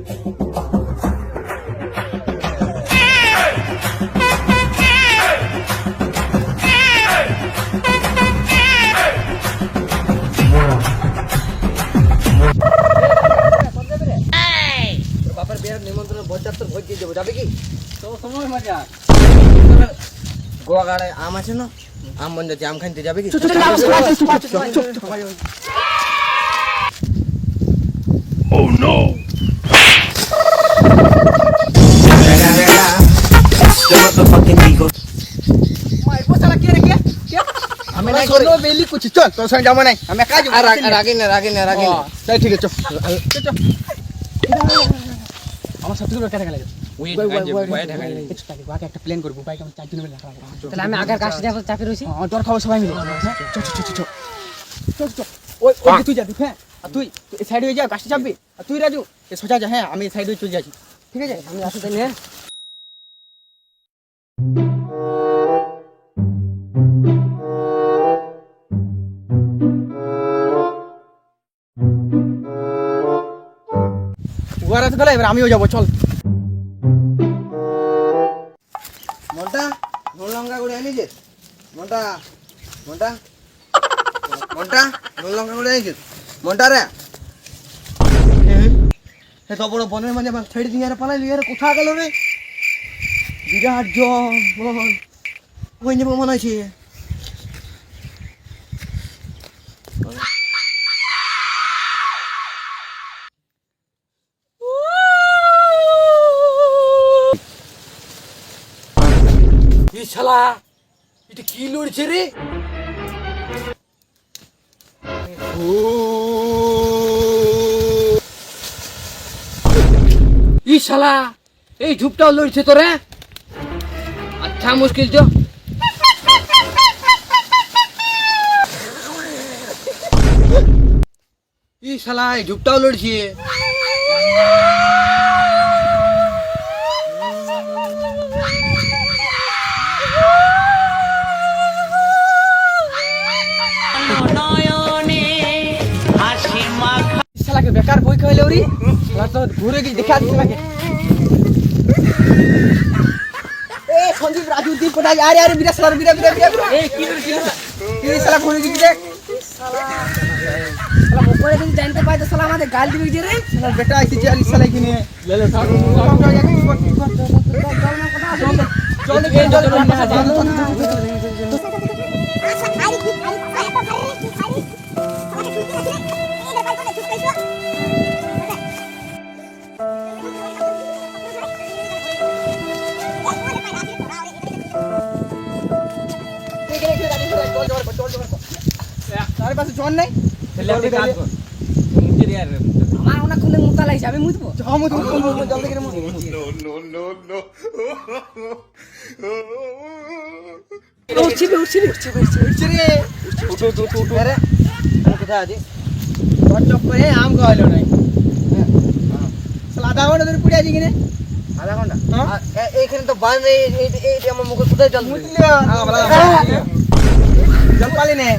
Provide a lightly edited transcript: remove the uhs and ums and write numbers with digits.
বাপের বিয়ের নিমন্ত্রণ বরযাত্রী ভোজ দিয়ে দেবো, যাবে কি? তো সময় মজা গোয়া গাড়ায় আম আছে না, আম মন যাচ্ছে, আম খাইতে যাবে কি? আমি নাই করে বেলি কুচি চল তোর সঙ্গে যাবো নাই আমি কাজ রাগি না তাই ঠিক আছে চল আমার সাথে করে কেটে গেল একটা প্ল্যান করবো বাইক আমি 4 দিন মিলে তাহলে আমি আগের কাজটা দেখো চাপে রইছি তোর খাবো সবাই মিলে চল ওই তুই যাবি হ্যাঁ আর তুই এই সাইড হয়ে যা গাছটা চাপবি আর তুই রাজু এই সোজা যা হ্যাঁ আমি এই সাইড হয়ে চলে যাচ্ছি ঠিক আছে আমি আসতে নে ওরা তো গেলে এবার আমিও যাবো চল মনটা নুন লঙ্কা করে এনেছিস? মনটা নুন লঙ্কা করে এনেছিস? মনটা রে এত বড় বনের মাঝে আমার ছেড়ে দিয়ে পালাইলি, আর কোথা গেল রে? বিরাট জঙ্গল ওই যাবো মনে হচ্ছে। এই শালা এটা কি লড়ছে রে? ই শালা এই ঝুপটাও লড়ছে তোরে আচ্ছা মুশকিল তো এই শালা এই ঝুপটাও লড়ছে। শালাকে বেকার বই খাইলে ওরি শালা তো ঘুরে গিয়ে দেখা দিস আমাকে এ সঞ্জীব রাজু দীপ কোথায় আরে বিরা শালা বিরা এই কি করছিস কি শালা ঘুরে গিয়ে দেখ শালা মোবাইলে যদি জানতে পাই তো শালা আমাদের গাল দিবে যে রে শালা বেটা আইছি যে আলি শালা কিনে লে চল তার পাশে জন নাই আমার ওনা খুলে মুতা লাগছে আমি মুতবো জলদি করে কোথায় আছি? চক্করে আম খাওয়াইলো নাই আধা ঘন্টা ধরে পুড়ে আছি কিনে আধা ঘন্টা? এইখানে তো বান, এই আমার মুখে কোথায় জল জল পালি নে